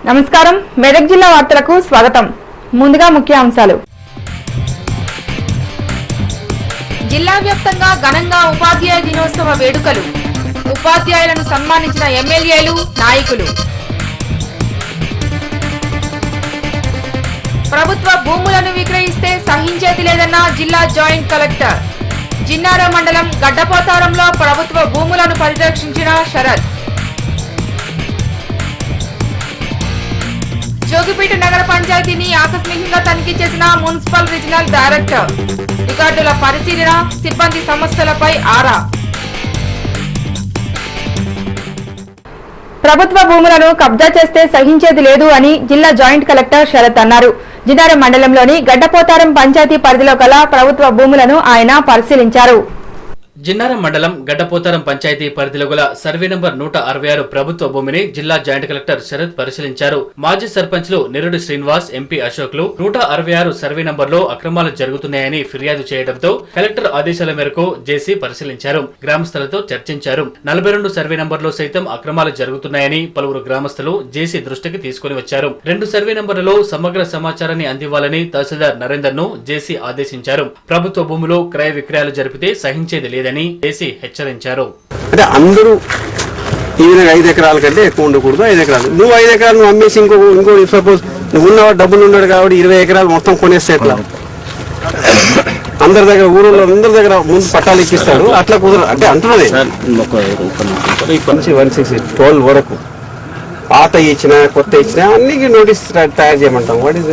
నమస్కారం మెదక్ జిల్లా వార్తలకు స్వాగతం ముందుగా ముఖ్యాంశాలు జిల్లా వ్యాప్తంగా ఘనంగా ఉపాధ్యాయ దినోత్సవ వేడుకలు ఉపాధ్యాయులను సన్మానించిన ఎమ్మెల్యేలు నాయకులు ప్రభుత్వ భూములను విక్రయిస్తే సహించేది లేదన్న జిల్లా జాయింట్ కలెక్టర్ జిన్నారం మండలం గడ్డపోతారంలో ప్రభుత్వ భూములను పరిరక్షించిన శరత్ జోగిపేట నగర పంచాయతీని ఆకస్మికంగా తనిఖీ చేసిన మున్సిపల్ రీజనల్ డైరెక్టర్ రికార్డుల పరిశీలన సిబ్బంది సమస్యలపై ఆరా ప్రభుత్వ భూములను కబ్జా చేస్తే సహించేది లేదు అని జిల్లా జాయింట్ కలెక్టర్ శరత్ అన్నారు. జిన్నారం మండలంలోని గడ్డపోతారం పంచాయతీ పరిధిలో గల ప్రభుత్వ భూములను ఆయన పరిశీలించారు. జిన్నారం మండలం గడ్డపోతారం పంచాయతీ పరిధిలో గల సర్వే నంబర్ 166 ప్రభుత్వ భూమిని జిల్లా జాయింట్ కలెక్టర్ శరత్ పరిశీలించారు. మాజీ సర్పంచ్లు నిరుడి శ్రీనివాస్, ఎంపీ అశోక్లు 166 సర్వే నంబర్లో అక్రమాలు జరుగుతున్నాయని ఫిర్యాదు చేయడంతో కలెక్టర్ ఆదేశాల మేరకు జేసీ పరిశీలించారు. గ్రామస్తులతో చర్చించారు. 42 సర్వే నంబర్లో సైతం అక్రమాలు జరుగుతున్నాయని పలువురు గ్రామస్తులు జేసీ దృష్టికి తీసుకుని వచ్చారు. 2 సర్వే నంబర్లలో సమగ్ర సమాచారాన్ని అందివ్వాలని తహసీల్దార్ నరేందర్ ను జేసీ ఆదేశించారు. ప్రభుత్వ భూములు క్రయ విక్రయాలు జరిపితే సహించేది లేదని హెచ్చరించారు. అంటే అందరూ ఈ విధంగా 5 ఎకరాల కంటే ఎక్కువ ఉండకూడదు. 5 ఎకరాలు నువ్వు 5 ఎకరాలు నువ్వు అమ్మేసి ఇంకో సపోజ్ నువ్వు ఉన్నవాడు డబ్బులు ఉన్నాడు కాబట్టి 20 ఎకరాలు మొత్తం కొనేస్తే ఎట్లా? అందరి దగ్గర ఊళ్ళో అందరి దగ్గర ముందు పట్టాలు ఎక్కిస్తారు. అట్లా కుదరదు. అంటే అంటున్నది 160 వరకు పాత ఇచ్చినా కొత్త ఇచ్చినా అన్ని నోటీస్ తయారు చేయమంటాం. వాట్ ఈస్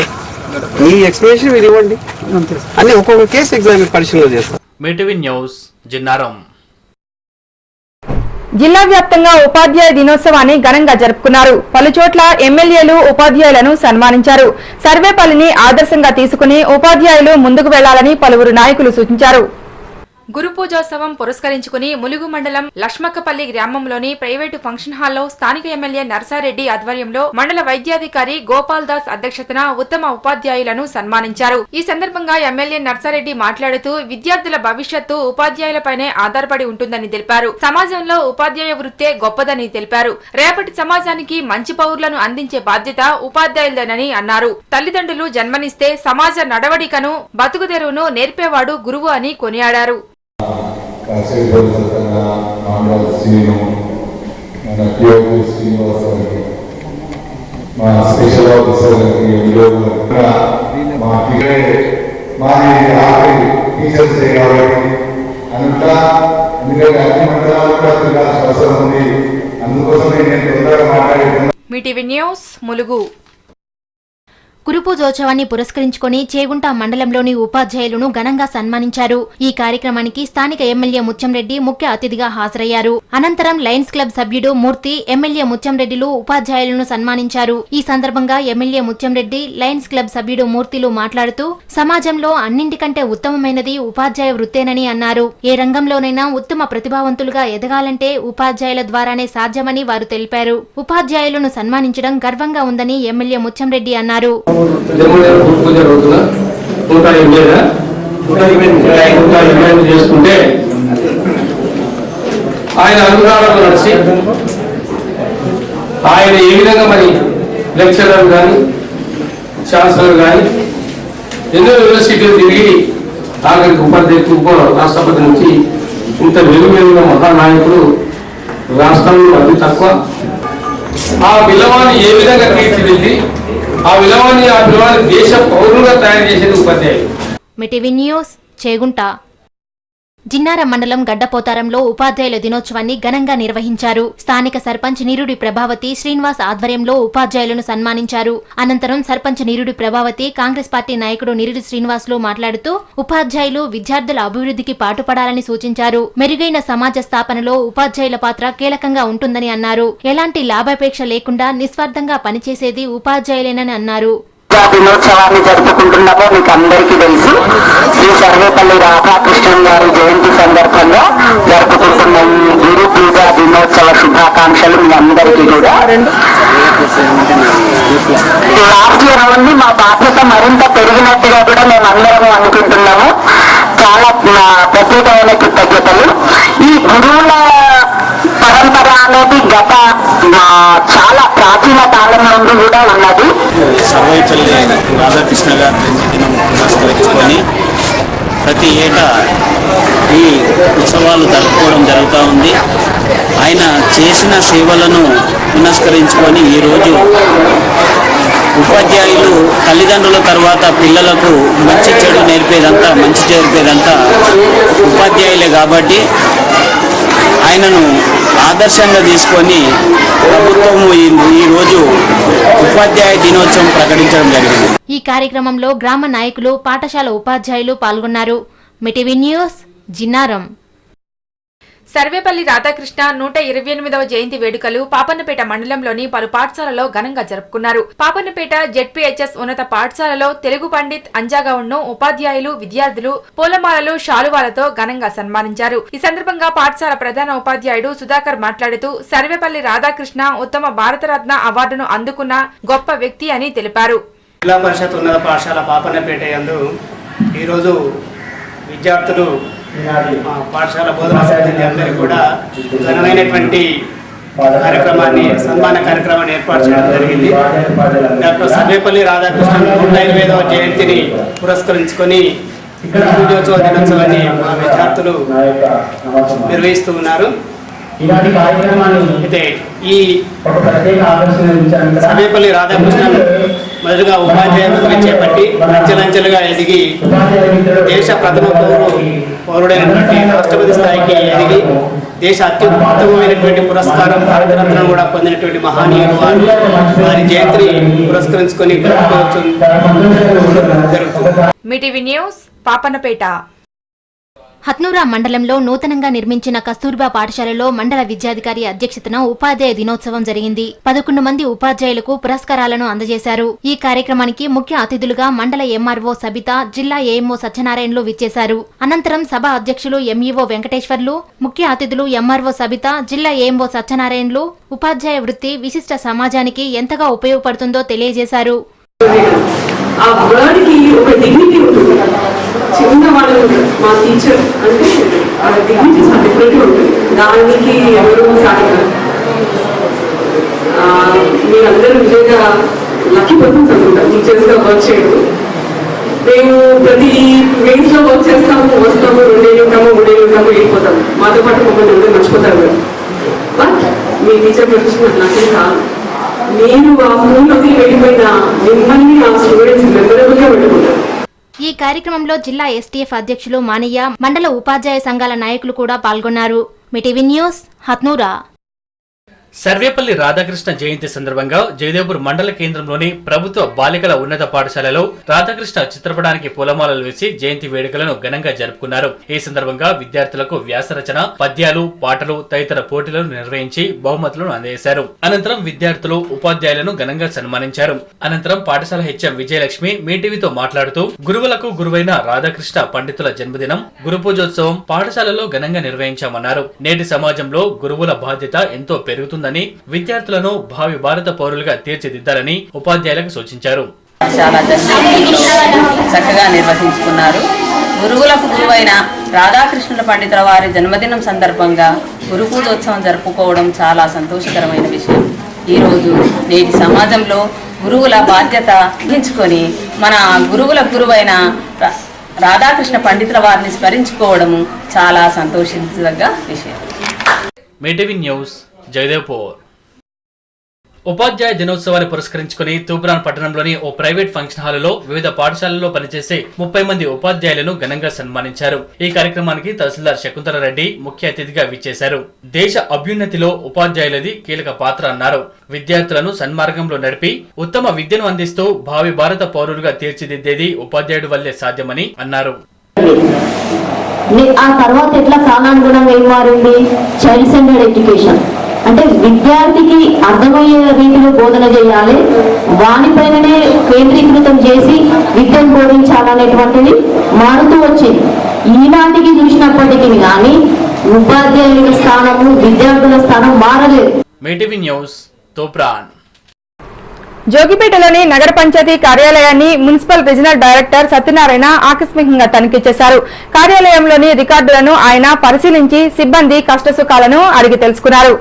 మీ ఎక్స్ప్లెనేషన్ మీరు ఇవ్వండి. అన్ని ఒక్కొక్క కేసు ఎగ్జామ్ పరిశీలన చేస్తాం. మీటీవీ న్యూస్ జిన్నారం. జిల్లా వ్యాప్తంగా ఉపాధ్యాయ దినోత్సవాన్ని ఘనంగా జరుపుకున్నారు. పలుచోట్ల ఎమ్మెల్యేలు ఉపాధ్యాయులను సన్మానించారు. సర్వేపల్లిని ఆదర్శంగా తీసుకుని ఉపాధ్యాయులు ముందుకు వెళ్లాలని పలువురు నాయకులు సూచించారు. గురు పూజోత్సవం పురస్కరించుకుని ములుగు మండలం లక్ష్మక్కపల్లి గ్రామంలోని ప్రైవేటు ఫంక్షన్ హాల్లో స్థానిక ఎమ్మెల్యే నర్సారెడ్డి ఆధ్వర్యంలో మండల వైద్యాధికారి గోపాల్ దాస్ అధ్యక్షతన ఉత్తమ ఉపాధ్యాయులను సన్మానించారు. ఈ సందర్భంగా ఎమ్మెల్యే నర్సారెడ్డి మాట్లాడుతూ విద్యార్థుల భవిష్యత్తు ఉపాధ్యాయులపైనే ఆధారపడి ఉంటుందని తెలిపారు. సమాజంలో ఉపాధ్యాయ వృత్తే గొప్పదని తెలిపారు. రేపటి సమాజానికి మంచి పౌరులను అందించే బాధ్యత ఉపాధ్యాయులదేనని అన్నారు. తల్లిదండ్రులు జన్మనిస్తే సమాజ నడవడికను బతుకుదెరువును నేర్పేవాడు గురువు అని కొనియాడారు. మా స్పెషల్ ఆఫీసర్ టీచర్స్ డే కాబట్టి అంతా ఎందుకంటే అన్ని మండలాలు కూడా తిరగాల్సిన అవసరం ఉంది. అందుకోసమే నేను తొందరగా మాట్లాడుతున్నాను. మీటీవీ న్యూస్ ములుగు. గురుపూజోత్సవాన్ని పురస్కరించుకుని చేగుంట మండలంలోని ఉపాధ్యాయులను ఘనంగా సన్మానించారు. ఈ కార్యక్రమానికి స్థానిక ఎమ్మెల్యే ముత్యంరెడ్డి ముఖ్య అతిథిగా హాజరయ్యారు. అనంతరం లయన్స్ క్లబ్ సభ్యుడు మూర్తి, ఎమ్మెల్యే ముత్యంరెడ్డిలు ఉపాధ్యాయులను సన్మానించారు. ఈ సందర్భంగా ఎమ్మెల్యే ముత్యంరెడ్డి, లయన్స్ క్లబ్ సభ్యుడు మూర్తిలు మాట్లాడుతూ సమాజంలో అన్నింటికంటే ఉత్తమమైనది ఉపాధ్యాయ వృత్తేనని అన్నారు. ఏ రంగంలోనైనా ఉత్తమ ప్రతిభావంతులుగా ఎదగాలంటే ఉపాధ్యాయుల ద్వారానే సాధ్యమని వారు తెలిపారు. ఉపాధ్యాయులను సన్మానించడం గర్వంగా ఉందని ఎమ్మెల్యే ముత్యంరెడ్డి అన్నారు. చేసుకుంటే ఆయన అనుభవాలను నడిచి ఆయన ఏ విధంగా మరి లెక్చరర్ కానీ ఛాన్సలర్ కానీ ఎన్నో యూనివర్సిటీలు తిరిగి ఆఖరికి ఉపాధ్యక్షుడు రాష్ట్రపతి నుంచి ఇంత వెలుగున్న మహానాయకుడు రాష్ట్రంలో అతి తక్కువ. ఆ పిల్లవాడిని ఏ విధంగా తీర్చిదిద్ది ఆ పిల్లవాడిని దేశ పౌరులుగా తయారు చేసేది ఉపాధ్యాయులు. మీటీవీ న్యూస్ చేగుంట. జిన్నారం మండలం గడ్డపోతారంలో ఉపాధ్యాయుల దినోత్సవాన్ని ఘనంగా నిర్వహించారు. స్థానిక సర్పంచ్ నిరుడి ప్రభావతి శ్రీనివాస్ ఆధ్వర్యంలో ఉపాధ్యాయులను సన్మానించారు. అనంతరం సర్పంచ్ నిరుడి ప్రభావతి, కాంగ్రెస్ పార్టీ నాయకుడు నిరుడి శ్రీనివాసులు మాట్లాడుతూ ఉపాధ్యాయులు విద్యార్థుల అభివృద్ధికి పాటుపడాలని సూచించారు. మెరుగైన సమాజ స్థాపనలో ఉపాధ్యాయుల పాత్ర కీలకంగా ఉంటుందని అన్నారు. ఎలాంటి లాభాపేక్ష లేకుండా నిస్వార్థంగా పనిచేసేది ఉపాధ్యాయులేనని అన్నారు. దినోత్సవాన్ని జరుపుకుంటున్నామో మీకు అందరికీ తెలుసు. శ్రీ సర్వేపల్లి రాధాకృష్ణన్ గారి జయంతి సందర్భంగా జరుపుకుంటున్న ఈ గురు పూజ దినోత్సవ శుభాకాంక్షలు మీ అందరికీ కూడా. లాస్ట్ ఇయర్ నుండి మా బాధ్యత మరింత పెరిగినట్టుగా కూడా మేము అందరం అనుకుంటున్నాము. చాలా ప్రత్యేకమైన కృతజ్ఞతలు. ఈ గురువుల పరంపర అనేది గత చాలా ప్రాచీన కాలం నుండి కూడా సర్వేపల్లి రాధాకృష్ణ గారి జన్మదినం పురస్కరించుకొని ప్రతి ఏటా ఈ ఉత్సవాలు జరుపుకోవడం జరుగుతూ ఉంది. ఆయన చేసిన సేవలను పురస్కరించుకొని ఈరోజు ఉపాధ్యాయులు తల్లిదండ్రుల తర్వాత పిల్లలకు మంచి చెడు నేర్పేదంతా ఉపాధ్యాయులే కాబట్టి ఆయనను ఆదర్శంగా తీసుకొని ప్రభుత్వము ఈరోజు ఉపాధ్యాయ దినోత్సవం ప్రకటించడం జరిగింది. ఈ కార్యక్రమంలో గ్రామ నాయకులు, పాఠశాల ఉపాధ్యాయులు పాల్గొన్నారు. మిటివి న్యూస్, జిన్నారం. సర్వేపల్లి రాధాకృష్ణ 128వ జయంతి వేడుకలు పాపన్నపేట మండలంలోని పలు పాఠశాలలో ఘనంగా జరుపుకున్నారు. పాపన్నపేట జెడ్పీహెచ్ఎస్ ఉన్నత పాఠశాలలో తెలుగు పండిత్ అంజాగౌడ్ను ఉపాధ్యాయులు, విద్యార్థులు పూలమాలలు, శాలువాలతో ఘనంగా సన్మానించారు. ఈ సందర్భంగా పాఠశాల ప్రధాన ఉపాధ్యాయుడు సుధాకర్ మాట్లాడుతూ సర్వేపల్లి రాధాకృష్ణ ఉత్తమ భారతరత్న అవార్డును అందుకున్న గొప్ప వ్యక్తి అని తెలిపారు. జిల్లా పరిషత్ ఉన్నత పాఠశాల పాపన్నపేట యందు ఈరోజు విద్యార్థులు, పాఠశాల బోధనా సిబ్బంది అందరికీ కూడా ఘనమైనటువంటి సన్మాన కార్యక్రమాన్ని ఏర్పాటు చేయడం జరిగింది. డాక్టర్ సర్వేపల్లి రాధాకృష్ణ 125వ జయంతిని పురస్కరించుకొని పూజోత్సవ దినోత్సవాన్ని మా విద్యార్థులు నిర్వహిస్తూ ఉన్నారు. అయితే ఈ సర్వేపల్లి రాధాకృష్ణ మొదలుగా ఉపాధ్యాయులుగా చేపట్టి అంచెలంచెలుగా ఎదిగి దేశ ప్రథమ పౌరుడైనటువంటి రాష్ట్రపతి స్థాయికి ఎదిగి దేశ అత్యుత్తమమైనటువంటి పురస్కారం భారతరత్నం కూడా పొందినటువంటి మహానీయులు వారి జయంతిని పురస్కరించుకొని జరుగుతుంది. మిటివి న్యూస్, పాపన్నపేట. హత్నూరా మండలంలో నూతనంగా నిర్మించిన కస్తూర్బా పాఠశాలలో మండల విద్యాధికారి అధ్యక్షతన ఉపాధ్యాయ దినోత్సవం జరిగింది. 11 మంది ఉపాధ్యాయులకు పురస్కారాలను అందజేశారు. ఈ కార్యక్రమానికి ముఖ్య అతిథులుగా మండల ఎంఆర్ఓ సబిత, జిల్లా ఏఎంఓ సత్యనారాయణలు విచ్చేశారు. అనంతరం సభ అధ్యక్షులు ఎంఈఓ వెంకటేశ్వర్లు, ముఖ్య అతిథులు ఎంఆర్ఓ సబిత, జిల్లా ఏఎంఓ సత్యనారాయణలు ఉపాధ్యాయ వృత్తి విశిష్ట సమాజానికి ఎంతగా ఉపయోగపడుతుందో తెలియజేశారు. ఆ వర్డ్కి ఒక డిగ్నిటీ ఉంటుంది. చిన్నవాళ్ళు మా టీచర్ అంటే ఆ డిగ్నిటీ చాలా డిఫరెంట్గా ఉంటుంది. దానికి ఎవరు సాధించారు. మీరందరూ నిజంగా లక్కీ పర్సన్స్ అనుకుంటారు టీచర్స్గా వర్క్ చేయడం. మేము ప్రతి వేస్లో వర్క్ చేస్తాము, వస్తాము, 2 ఏళ్ళు ఉంటాము, 3 ఏళ్ళు ఉంటాము, వెళ్ళిపోతాము. మాతో పాటు మమ్మల్ని అందరూ మర్చిపోతారు కదా. బట్ మీ టీచర్ ప్రొఫెషన్ నాకే కాదు. మీరు ఆ స్కూల్లోకి వెళ్ళిపోయిన మిమ్మల్ని ఆ స్టూడెంట్స్ మెమరబుల్గా పెట్టుకుంటారు. ఈ కార్యక్రమంలో జిల్లా ఎస్టీఎఫ్ అధ్యక్షులు మానయ్య, మండల ఉపాధ్యాయ సంఘాల నాయకులు కూడా పాల్గొన్నారు. మిటివి న్యూస్, హత్నూరా. సర్వేపల్లి రాధాకృష్ణ జయంతి సందర్భంగా జయదేవ్పూర్ మండల కేంద్రంలోని ప్రభుత్వ బాలికల ఉన్నత పాఠశాలలో రాధాకృష్ణ చిత్రపటానికి పూలమాలలు వేసి జయంతి వేడుకలను ఘనంగా జరుపుకున్నారు. ఈ సందర్భంగా విద్యార్థులకు వ్యాసరచన, పద్యాలు, పాటలు తదితర పోటీలను నిర్వహించి బహుమతులను అందజేశారు. అనంతరం విద్యార్థులు, ఉపాధ్యాయులను ఘనంగా సన్మానించారు. అనంతరం పాఠశాల హెచ్ఎం విజయలక్ష్మి మీటీవీతో మాట్లాడుతూ గురువులకు గురువైన రాధాకృష్ణ పండితుల జన్మదినం, గురు పూజోత్సవం పాఠశాలలో ఘనంగా నిర్వహించామన్నారు. నేటి సమాజంలో గురువుల బాధ్యత ఎంతో పెరుగుతుంది. విద్యార్థులను భావి భారత పౌరులుగా తీర్చిదిద్దాలని ఉపాధ్యాయులకు సూచించారు. చాలా చక్కగా నిర్వహించుకున్నారు. గురువులకు గురువైన రాధాకృష్ణుల పండితుల వారి జన్మదినం సందర్భంగా గురు పూజోత్సవం జరుపుకోవడం చాలా సంతోషకరమైన విషయం. ఈరోజు నేటి సమాజంలో గురువుల బాధ్యత వహించుకొని మన గురువుల గురువైన రాధాకృష్ణ పండితుల వారిని స్మరించుకోవడం చాలా సంతోషించదగ్గ విషయం. మీటివి న్యూస్, జయదేవ్పూర్. ఉపాధ్యాయ దినోత్సవాన్ని పురస్కరించుకుని తూప్రాన్ పట్టణంలోని ఓ ప్రైవేట్ ఫంక్షన్ హాలులో వివిధ పాఠశాలల్లో పనిచేసే 30 మంది ఉపాధ్యాయులను ఘనంగా సన్మానించారు. ఈ కార్యక్రమానికి తహసీల్దార్ శకుంతలారెడ్డి ముఖ్య అతిథిగా విచ్చేశారు. దేశ అభ్యున్నతిలో ఉపాధ్యాయులది కీలక పాత్ర అన్నారు. విద్యార్థులను సన్మార్గంలో నడిపి ఉత్తమ విద్యను అందిస్తూ భావి భారత పౌరులుగా తీర్చిదిద్దేది ఉపాధ్యాయుడు వల్లే సాధ్యమని అన్నారు. ఆ తర్వాత ఎట్లా కాలానుగుణంగా ఏం మారింది? చైల్డ్ సెంటర్డ్ ఎడ్యుకేషన్ అంటే విద్యార్థికి అర్థమయ్యే రీతిలో బోధన చేయాలి, వానిపైననే కేంద్రీకృతం చేసి విద్యను బోధించాలనేటువంటిది మారుతూ వచ్చింది. ఈనాటికి చూసినప్పటికీ కానీ ఉపాధ్యాయుల స్థానము, విద్యార్థుల స్థానం మారలేదు. మీటివి న్యూస్, తూప్రాన్. జోగిపేటలోని నగర పంచాయతీ కార్యాలయాన్ని మున్సిపల్ రీజనల్ డైరెక్టర్ సత్యనారాయణ ఆకస్మికంగా తనిఖీ చేశారు. కార్యాలయంలోని రికార్డులను ఆయన పరిశీలించి సిబ్బంది కష్టసుఖాలను అడిగి తెలుసుకున్నారు.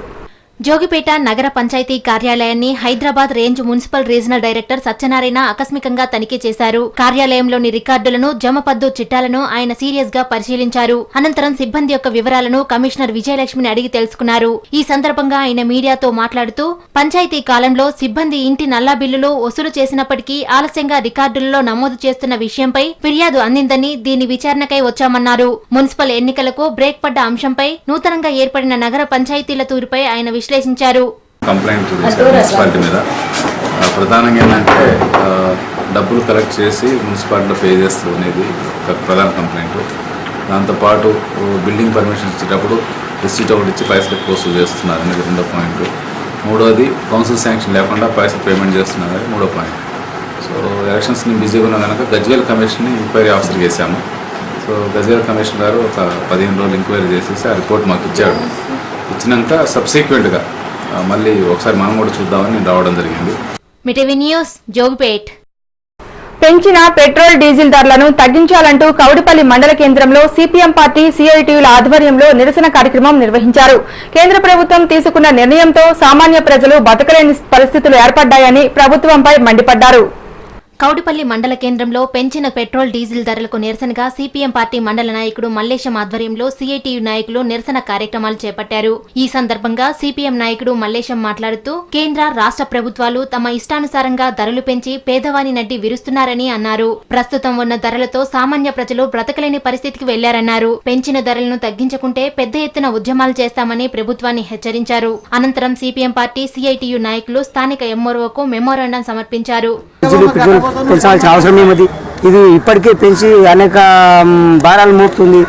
జోగిపేట నగర పంచాయతీ కార్యాలయాన్ని Hyderabad range municipal regional director Satyanarayana ఆకస్మికంగా తనిఖీ చేశారు. కార్యాలయంలోని రికార్డులను, జమపద్దు చిట్టాలను ఆయన సీరియస్ గా పరిశీలించారు. అనంతరం సిబ్బంది యొక్క వివరాలను కమిషనర్ విజయలక్ష్మిని అడిగి తెలుసుకున్నారు. ఈ సందర్భంగా ఆయన మీడియాతో మాట్లాడుతూ పంచాయతీ కాలంలో సిబ్బంది ఇంటి నల్లా బిల్లులు వసూలు చేసినప్పటికీ ఆలస్యంగా రికార్డులలో నమోదు చేస్తున్న విషయంపై ఫిర్యాదు అందిందని దీని విచారణకై వచ్చామన్నారు. మున్సిపల్ ఎన్నికలకు బ్రేక్ పడ్డ అంశంపై నూతనంగా ఏర్పడిన నగర పంచాయతీల తూరుపై ఆయన విశ్లేషించారు. కంప్లైంట్ మున్సిపాలిటీ మీద ప్రధానంగా ఏంటంటే డబ్బులు కలెక్ట్ చేసి మున్సిపాలిటీలో పే చేస్తూ అనేది ఒక ప్రధాన కంప్లైంట్. దాంతోపాటు బిల్డింగ్ పర్మిషన్ ఇచ్చేటప్పుడు రిసీట్ ఒకటి ఇచ్చి పైసలు ఎక్కువ వసూలు చేస్తున్నారు అనేది రెండో పాయింట్. మూడోది కౌన్సిల్ శాంక్షన్ లేకుండా పైసలు పేమెంట్ చేస్తున్నారు అనేది మూడో పాయింట్. సో ఎలక్షన్స్ని బిజీగా ఉన్న కనుక గజ్వేల్ కమిషన్ని ఎంక్వైరీ ఆఫీసర్ చేశాము. సో గజ్వేల్ కమిషనర్ గారు ఒక 15 రోజులు ఎంక్వైరీ చేసేసి ఆ రిపోర్ట్ మాకు ఇచ్చాడు. ఇచ్చినాక సబ్సిక్వెంట్గా మళ్ళీ ఒకసారి మనం కూడా చూద్దామని రావడం జరిగింది. మిటివి న్యూస్ జోగిపేట్. పెంచిన పెట్రోల్ డీజిల్ ధరలను తగ్గించాలంటూ కౌడిపల్లి మండల కేంద్రంలో సిపిఎం పార్టీ సిఐటియుల ఆధ్వర్యంలో నిరసన కార్యక్రమం నిర్వహించారు. కేంద్ర ప్రభుత్వం తీసుకున్న నిర్ణయంతో సామాన్య ప్రజలు బతకలేని పరిస్థితులు ఏర్పడ్డాయని ప్రభుత్వంపై మండిపడ్డారు. కౌడిపల్లి మండల కేంద్రంలో పెంచిన పెట్రోల్ డీజిల్ ధరలకు నిరసనగా సిపిఎం పార్టీ మండల నాయకుడు మల్లేశం ఆధ్వర్యంలో సిఐటియు నాయకులు నిరసన కార్యక్రమాలు చేపట్టారు. ఈ సందర్భంగా సిపిఎం నాయకుడు మల్లేశం మాట్లాడుతూ కేంద్ర రాష్ట్ర ప్రభుత్వాలు తమ ఇష్టానుసారంగా ధరలు పెంచి పేదవాని నడ్డి విరుస్తున్నారని అన్నారు. ప్రస్తుతం ఉన్న ధరలతో సామాన్య ప్రజలు బ్రతకలేని పరిస్థితికి వెళ్లారన్నారు. పెంచిన ధరలను తగ్గించకుంటే పెద్ద ఎత్తున ఉద్యమాలు చేస్తామని ప్రభుత్వాన్ని హెచ్చరించారు. అనంతరం సిపిఎం పార్టీ సిఐటియు నాయకులు స్థానిక ఎంఆర్ఓకు మెమోరాండం సమర్పించారు. పెంచాల్సిన అవసరం ఏమది? ఇది ఇప్పటికే పెంచి అనేక భారాలు మోపుతుంది.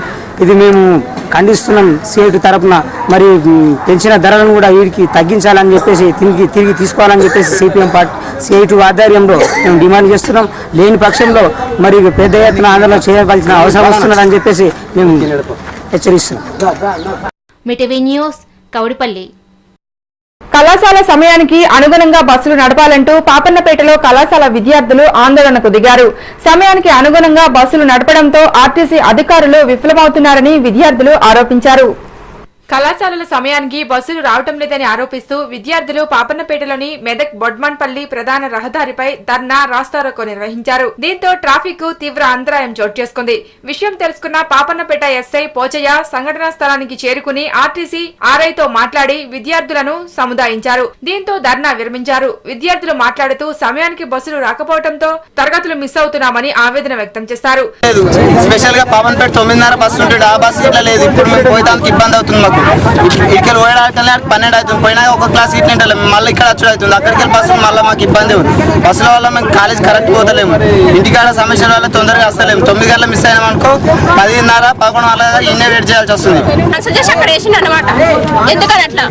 ఇది మేము ఖండిస్తున్నాం సిఐటి తరఫున. మరి పెంచిన ధరలను కూడా వీడికి తగ్గించాలని చెప్పేసి తిరిగి తీసుకోవాలని చెప్పేసి సిపిఎం పార్టీ సిఐటి ఆధ్వర్యంలో మేము డిమాండ్ చేస్తున్నాం. లేని పక్షంలో మరి పెద్ద ఎత్తున ఆందోళన చేయవలసిన అవసరం వస్తున్నదని చెప్పేసి మేము హెచ్చరిస్తున్నాం. మిటివి న్యూస్ కౌడిపల్లి. కళాశాల సమయానికి అనుగుణంగా బస్సులు నడపాలంటూ పాపన్నపేటలో కళాశాల విద్యార్థులు ఆందోళనకు దిగారు. సమయానికి అనుగుణంగా బస్సులు నడపడంతో ఆర్టీసీ అధికారులు విఫలమవుతున్నారని విద్యార్థులు ఆరోపించారు. కళాశాలల సమయానికి బస్సులు రావటం లేదని ఆరోపిస్తూ విద్యార్థులు పాపన్నపేటలోని మెదక్ బొడ్మన్పల్లి ప్రధాన రహదారిపై ధర్నా రాస్తారోకో నిర్వహించారు. దీంతో ట్రాఫిక్ కు తీవ్ర అంతరాయం చోటు చేసుకుంది. విషయం తెలుసుకున్న పాపన్నపేట ఎస్ఐ పోచయ్య సంఘటనా స్థలానికి చేరుకుని ఆర్టీసీ ఆర్ఐతో మాట్లాడి విద్యార్థులను సముదాయించారు. దీంతో ధర్నా విరమించారు. విద్యార్థులు మాట్లాడుతూ సమయానికి బస్సులు రాకపోవడంతో తరగతులు మిస్ అవుతున్నామని ఆవేదన వ్యక్తం చేశారు. స్పెషల్ గా పాపన్నపేట 9:30 బస్సు ఉంటుంది. ఆ బస్సు ఇట్లా లేదు. ఇప్పుడు మేము పోయడానికి ఇబ్బంది అవుతుంది. ఇక్కడ పోయడానికి 12 అవుతుంది. పోయినా ఒక క్లాస్ ఇట్లా మళ్ళీ ఇక్కడ వచ్చి అవుతుంది. అక్కడికి వెళ్ళి బస్సు మళ్ళీ మాకు ఇబ్బంది ఉంది. బస్సుల వల్ల మేము కాలేజ్ కరెక్ట్ పోతలేము. ఇంటికాడ సమస్యల వల్ల తొందరగా వస్తలేము. 9 గంటల మిస్ అయినాం అనుకో 10:30, 11 వల్ల ఇన్నే వెయిట్ చేయాల్సి వస్తుంది. అక్కడ వేసిండు అనమాట. ఎందుకని అట్లా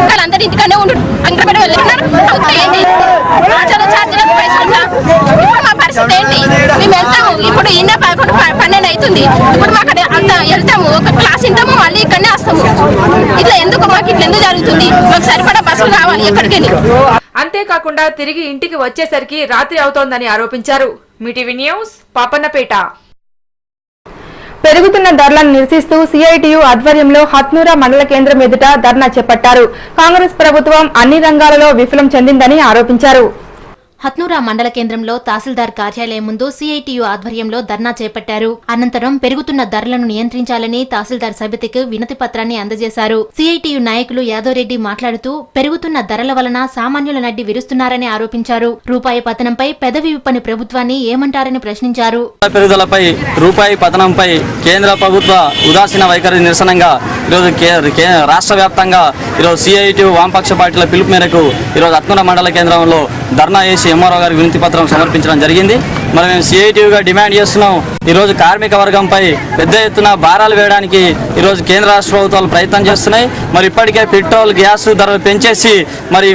వాళ్ళందరూ ఇంటికనే ఉండు అంకపడి వెళ్తున్నారు. మా పరిస్థితి ఏంటి? మేము వెళ్తాము. ఇప్పుడు ఇన్న 11, 12 అవుతుంది. ఇప్పుడు మాకు అంత వెళ్తాము. ఒక క్లాస్ ఇంటాము, మళ్ళీ ఇక్కడనే వస్తాము. ఇట్లా ఎందుకు మాకు ఇట్లా ఎందుకు జరుగుతుంది? మాకు సరిపడా బస్సులు కావాలి ఎక్కడికి. అంతేకాకుండా తిరిగి ఇంటికి వచ్చేసరికి రాత్రి అవుతోందని ఆరోపించారు. మిటివి న్యూస్ పాపన్నపేట. పెరుగుతున్న ధరలను నిరసిస్తూ సిఐటియు ఆధ్వర్యంలో హత్నూరా మండల కేంద్రం ఎదుట ధర్నా చేపట్టారు. కాంగ్రెస్ ప్రభుత్వం అన్ని రంగాలలో విఫలం చెందిందని ఆరోపించారు. హత్నూరా మండల కేంద్రంలో తహసీల్దార్ కార్యాలయం ముందు సిఐటియు ఆధ్వర్యంలో ధర్నా చేపట్టారు. అనంతరం పెరుగుతున్న ధరలను నియంత్రించాలని తహసీల్దార్ సమితికి వినతి పత్రాన్ని అందజేశారు. సిఐటియు నాయకులు యాదవరెడ్డి మాట్లాడుతూ పెరుగుతున్న ధరల వలన సామాన్యుల నడ్డి విరుస్తున్నారని ఆరోపించారు. రూపాయి పతనంపై పెదవి విప్పని ప్రభుత్వాన్ని ఏమంటారని ప్రశ్నించారు. పెరుగుదలపై రూపాయి పతనంపై కేంద్ర ప్రభుత్వ ఉదాసీన వైఖరి నిరసనంగా ఈరోజు రాష్ట్ర వ్యాప్తంగా ఈరోజు సిఐటియు వామపక్ష పార్టీల పిలుపు మేరకు ఈరోజు హత్నూరా మండల కేంద్రంలో ధర్నా చేసి ఎంఆర్ఓ గారికి వినతి పత్రం సమర్పించడం జరిగింది. మరి మేము సిఐటియుగా డిమాండ్ చేస్తున్నాం. ఈరోజు కార్మిక వర్గంపై పెద్ద ఎత్తున భారాలు వేయడానికి ఈరోజు కేంద్ర రాష్ట్ర ప్రభుత్వాలు ప్రయత్నం చేస్తున్నాయి. మరి ఇప్పటికే పెట్రోల్, గ్యాస్ ధరలు పెంచేసి మరి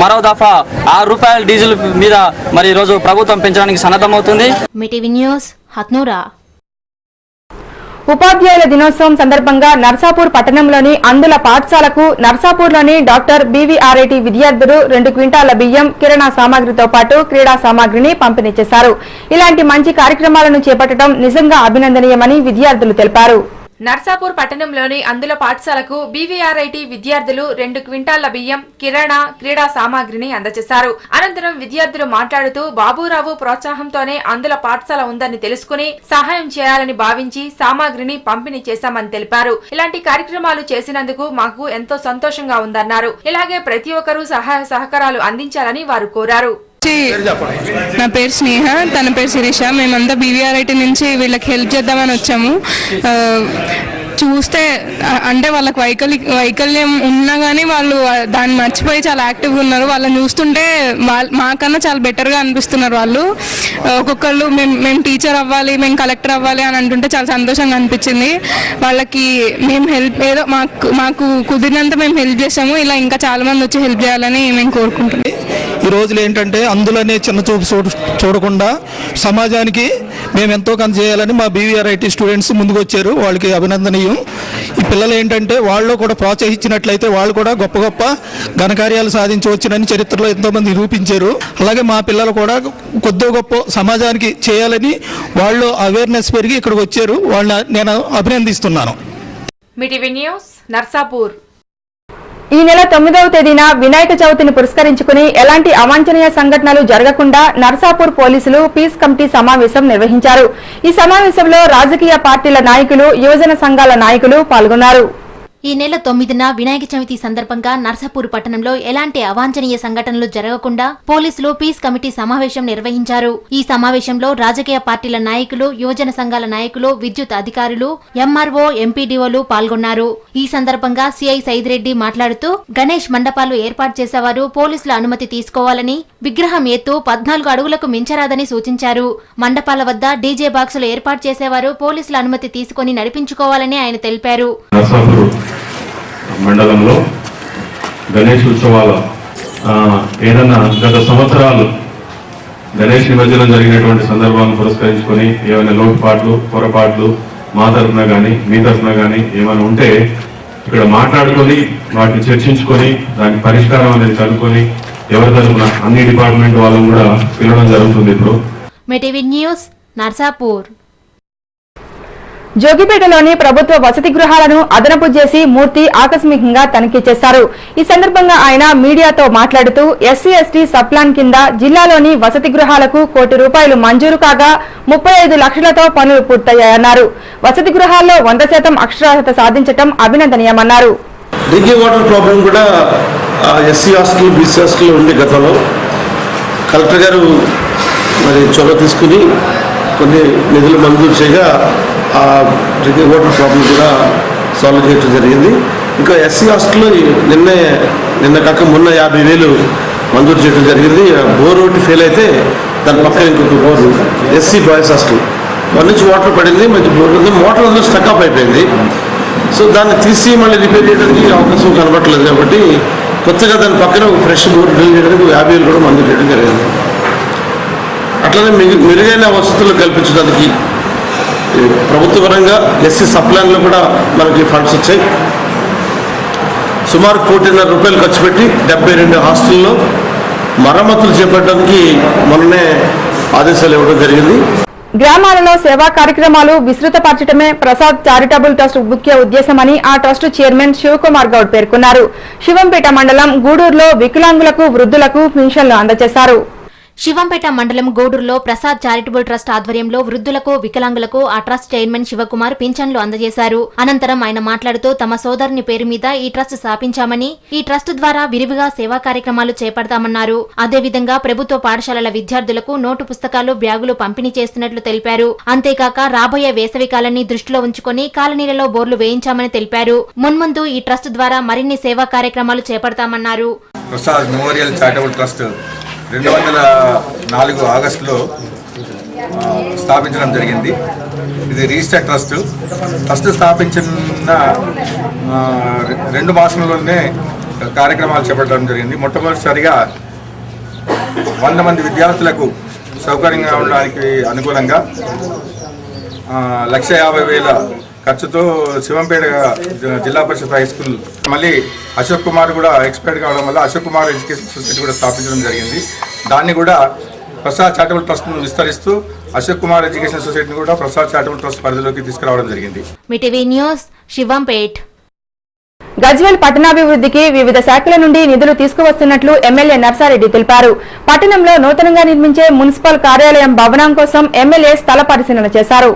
మరో దఫా ₹6 డీజిల్ మీద మరి ఈరోజు ప్రభుత్వం పెంచడానికి సన్నద్ధమవుతుంది. మిటివి న్యూస్ హత్నూరా. ఉపాధ్యాయుల దినోత్సవం సందర్భంగా నర్సాపూర్ పట్టణంలోని అందుల పాఠశాలకు నర్సాపూర్లోని డాక్టర్ బీవీఆర్ఐటీ విద్యార్థులు 2 క్వింటాల బియ్యం, కిరాణా సామాగ్రితో పాటు క్రీడా సామాగ్రిని పంపిణీ చేశారు. ఇలాంటి మంచి కార్యక్రమాలను చేపట్టడం నిజంగా అభినందనీయమని విద్యార్థులు తెలిపారు. నర్సాపూర్ పట్టణంలోని అందుల పాఠశాలకు బీవీఆర్ఐటీ విద్యార్థులు 2 క్వింటాళ్ల బియ్యం, కిరాణా, క్రీడా సామాగ్రిని అందజేశారు. అనంతరం విద్యార్థులు మాట్లాడుతూ బాబురావు ప్రోత్సాహంతోనే అందుల పాఠశాల ఉందని తెలుసుకుని సహాయం చేయాలని భావించి సామాగ్రిని పంపిణీ చేశామని తెలిపారు. ఇలాంటి కార్యక్రమాలు చేసినందుకు మాకు ఎంతో సంతోషంగా ఉందన్నారు. ఇలాగే ప్రతి ఒక్కరూ సహాయ సహకారాలు అందించాలని వారు కోరారు. నా పేరు స్నేహ, తన పేరు శిరీష. మేమంతా బీవీఆర్ఐటీ నుంచి వీళ్ళకి హెల్ప్ చేద్దామని వచ్చాము. చూస్తే అంటే వాళ్ళకి వైకల్యం ఉన్నా కానీ వాళ్ళు దాన్ని మర్చిపోయి చాలా యాక్టివ్గా ఉన్నారు. వాళ్ళని చూస్తుంటే మాకన్నా చాలా బెటర్గా అనిపిస్తున్నారు. వాళ్ళు ఒక్కొక్కళ్ళు మేము టీచర్ అవ్వాలి, మేము కలెక్టర్ అవ్వాలి అని అంటుంటే చాలా సంతోషంగా అనిపించింది. వాళ్ళకి మేము హెల్ప్ ఏదో మాకు కుదిరినంత మేము హెల్ప్ చేసాము. ఇలా ఇంకా చాలా మంది వచ్చి హెల్ప్ చేయాలని మేము కోరుకుంటున్నాం. ఈ రోజులు ఏంటంటే అందులోనే చిన్న చూపు చూడకుండా సమాజానికి మేము ఎంతో కొంత చేయాలని మా బీవీఆర్ఐటీ స్టూడెంట్స్ ముందుకు వచ్చారు. వాళ్ళకి అభినందనీయం. ఈ పిల్లలు ఏంటంటే వాళ్ళు కూడా ప్రోత్సహించినట్లయితే వాళ్ళు కూడా గొప్ప గొప్ప ఘనకార్యాలు సాధించవచ్చునని చరిత్రలో ఎంతోమంది నిరూపించారు. అలాగే మా పిల్లలు కూడా కొద్ది గొప్ప సమాజానికి చేయాలని వాళ్ళు అవేర్నెస్ పెరిగి ఇక్కడికి వచ్చారు. వాళ్ళని నేను అభినందిస్తున్నాను. మీటీవీ న్యూస్ నర్సాపూర్. ఈ నెల 9వ తేదీన వినాయక చవితిని పురస్కరించుకుని ఎలాంటి అవాంఛనీయ సంఘటనలు జరగకుండా నర్సాపూర్ పోలీసులు పీస్ కమిటీ సమావేశం నిర్వహించారు. ఈ సమావేశంలో రాజకీయ పార్టీల నాయకులు, యువజన సంఘాల నాయకులు పాల్గొన్నారు. ఈ నెల 9న వినాయక చవితి సందర్భంగా నర్సాపూర్ పట్టణంలో ఎలాంటి అవాంఛనీయ సంఘటనలు జరగకుండా పోలీసులు పీస్ కమిటీ సమావేశం నిర్వహించారు. ఈ సమావేశంలో రాజకీయ పార్టీల నాయకులు, యువజన సంఘాల నాయకులు, విద్యుత్ అధికారులు, ఎంఆర్ఓ, ఎంపీడీఓలు పాల్గొన్నారు. ఈ సందర్భంగా సిఐ సైదిరెడ్డి మాట్లాడుతూ గణేష్ మండపాలు ఏర్పాటు చేసేవారు పోలీసుల అనుమతి తీసుకోవాలని, విగ్రహం ఎత్తు 14 అడుగులకు మించరాదని సూచించారు. మండపాల వద్ద డీజే బాక్సులు ఏర్పాటు చేసేవారు పోలీసుల అనుమతి తీసుకుని నడిపించుకోవాలని ఆయన తెలిపారు. మండలంలో గణేష్ ఉత్సవాల ఏదన్నా గత సంవత్సరాలు గణేష్ నిమజ్జనం జరిగినటువంటి సందర్భాలను పురస్కరించుకొని ఏమైనా లోటుపాట్లు, పొరపాట్లు మా తరఫున కానీ మీ తరఫున కానీ ఏమైనా ఉంటే ఇక్కడ మాట్లాడుకొని వాటిని చర్చించుకొని దానికి పరిష్కారం అనేది కనుక్కొని ఎవరి తరఫున అన్ని డిపార్ట్మెంట్ వాళ్ళని కూడా పిలవడం జరుగుతుంది. ఇప్పుడు మీటీవీ న్యూస్ నర్సాపూర్. జోగిపేటలోని ప్రభుత్వ వసతి గృహాలను అదనపు చేసి మూర్తి ఆకస్మికంగా తనిఖీ చేశారు. ఈ సందర్భంగా ఆయన మీడియాతో మాట్లాడుతూ ఎస్సీ ఎస్టీ సబ్ప్లాన్ కింద జిల్లాలోని వసతి గృహాలకు ₹1 కోటి మంజూరు కాగా 35 లక్షలతో పనులు పూర్తయ్యాయన్నారు. వసతి గృహాల్లో 100% అక్షరాస్యత సాధించడం అభినందనీయమన్నారు. డ్రింకింగ్ వాటర్ ప్రాబ్లం కూడా ఎస్సీ హాస్టల్, బీసీ హాస్టల్ ఉంది. గతంలో కలెక్టర్ గారు మరి చొరవ తీసుకుని కొన్ని నిధులు మంజూరు చేయగా ఆ డ్రింకింగ్ వాటర్ ప్రాబ్లం కూడా సాల్వ్ చేయడం జరిగింది. ఇంకా ఎస్సీ హాస్టల్లో నిన్న కాక మొన్న 50,000 మంజూరు చేయడం జరిగింది. బోర్ ఒకటి ఫెయిల్ అయితే దాని పక్కన ఇంకొక బోర్ ఎస్సీ బాయ్స్ హాస్టల్ నుంచి వాటర్ పడింది, మంచి బోర్ ఉంది. మోటార్ అందులో స్టక్ అప్ అయిపోయింది. సో దాన్ని తీసి మళ్ళీ రిపేర్ చేయడానికి అవకాశం కనబట్టలేదు. కాబట్టి కొత్తగా దాని పక్కన ఒక ఫ్రెష్ బోర్ డ్రిల్ చేయడానికి 50,000 కూడా మంజూరు చేయడం జరిగింది. అట్లనే మెరుగైన వసతులు కల్పించడానికి ప్రభుత్వ పరంగా ఎస్సీ సప్లాన్లో కూడా మనకి ఫండ్స్ వచ్చాయి. సుమారు ₹1.5 కోటి ఖర్చు పెట్టి 72 హాస్టల్లో మరమ్మతులు చేపట్టడానికి మొన్ననే ఆదేశాలు ఇవ్వడం జరిగింది. గ్రామాలలో సేవా కార్యక్రమాలు విస్తృతపరచడమే ప్రసాద్ చారిటబుల్ ట్రస్ట్ ముఖ్య ఉద్దేశమని ఆ ట్రస్ట్ చైర్మన్ శివకుమార్ గౌడ్ పేర్కొన్నారు. శివంపేట మండలం గూడూరులో వికలాంగులకు, వృద్ధులకు పెన్షన్లు అందజేశారు. శివంపేట మండలం గూడూరులో ప్రసాద్ చారిటబుల్ ట్రస్ట్ ఆధ్వర్యంలో వృద్ధులకు, వికలాంగులకు ఆ ట్రస్ట్ చైర్మన్ శివకుమార్ పింఛన్లు అందజేశారు. అనంతరం ఆయన మాట్లాడుతూ తమ సోదరుని పేరు మీద ఈ ట్రస్ట్ స్థాపించామని, ఈ ట్రస్ట్ ద్వారా విరివిగా సేవా కార్యక్రమాలు చేపడతామన్నారు. అదేవిధంగా ప్రభుత్వ పాఠశాలల విద్యార్థులకు నోటు పుస్తకాలు, బ్యాగులు పంపిణీ చేస్తున్నట్లు తెలిపారు. అంతేకాక రాబోయే వేసవికాలాన్ని దృష్టిలో ఉంచుకొని కాలనీలలో బోర్లు వేయించామని తెలిపారు. మున్ముందు ఈ ట్రస్ట్ ద్వారా మరిన్ని సేవా కార్యక్రమాలు చేపడతామన్నారు. ప్రసాద్ మెమోరియల్ చారిటబుల్ ట్రస్ట్ 2004 ఆగస్టులో స్థాపించడం జరిగింది. ఇది రిజిస్టర్డ్ ట్రస్ట్ స్థాపించిన 2 మాసంలోనే కార్యక్రమాలు చేపట్టడం జరిగింది. మొట్టమొదటిసారిగా 100 మంది విద్యార్థులకు సౌకర్యంగా ఉండడానికి అనుకూలంగా 1,50,000 ఖర్చుతో శివంపేట జిల్లా పరిషత్ హై స్కూల్, మళ్ళీ అశోక్ కుమార్ కూడా ఎక్స్పైర్డ్ కావడం వల్ల అశోక్ కుమార్ ఎడ్యుకేషన్ సొసైటీ కూడా స్థాపించడం జరిగింది. దాన్ని కూడా ప్రసాద్ చారిటబుల్ ట్రస్ట్ను విస్తరిస్తూ అశోక్ కుమార్ ఎడ్యుకేషన్ సొసైటీని కూడా ప్రసాద్ చారిటబుల్ ట్రస్ట్ పరిధిలోకి తీసుకురావడం జరిగింది. మిటివి న్యూస్ శివంపేట్. గజ్వేల్ పట్టణాభివృద్ధికి వివిధ శాఖల నుండి నిధులు తీసుకువస్తున్నట్లు ఎమ్మెల్యే నర్సారెడ్డి తెలిపారు. పట్టణంలో నూతనంగా నిర్మించే మున్సిపల్ కార్యాలయం భవనం కోసం ఎమ్మెల్యే స్థల పరిశీలన చేశారు.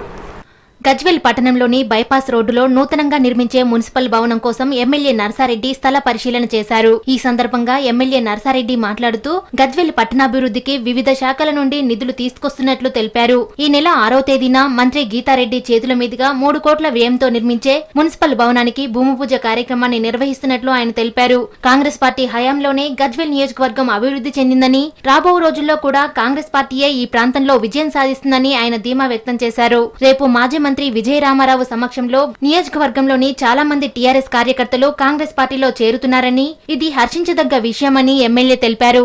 గజ్వేల్ పట్టణంలోని బైపాస్ రోడ్డులో నూతనంగా నిర్మించే మున్సిపల్ భవనం కోసం ఎమ్మెల్యే నర్సారెడ్డి స్థల పరిశీలన చేశారు. ఈ సందర్భంగా ఎమ్మెల్యే నర్సారెడ్డి మాట్లాడుతూ గజ్వేల్ పట్టణాభివృద్ధికి వివిధ శాఖల నుండి నిధులు తీసుకొస్తున్నట్లు తెలిపారు. ఈ నెల 6వ తేదీన మంత్రి గీతారెడ్డి చేతుల మీదుగా 3 కోట్ల వ్యయంతో నిర్మించే మున్సిపల్ భవనానికి భూమి పూజ కార్యక్రమాన్ని నిర్వహిస్తున్నట్లు ఆయన తెలిపారు. కాంగ్రెస్ పార్టీ హయాంలోనే గజ్వేల్ నియోజకవర్గం అభివృద్ధి చెందిందని, రాబో రోజుల్లో కూడా కాంగ్రెస్ పార్టీయే ఈ ప్రాంతంలో విజయం సాధిస్తుందని ఆయన ధీమా వ్యక్తం చేశారు. రేపు మాజీ మంత్రి విజయ రామారావు సమక్షంలో నియోజకవర్గంలోని చాలా మంది టీఆర్ఎస్ కార్యకర్తలు కాంగ్రెస్ పార్టీలో చేరుతున్నారని, ఇది హర్షించదగ్గ విషయమని ఎమ్మెల్యే తెలిపారు.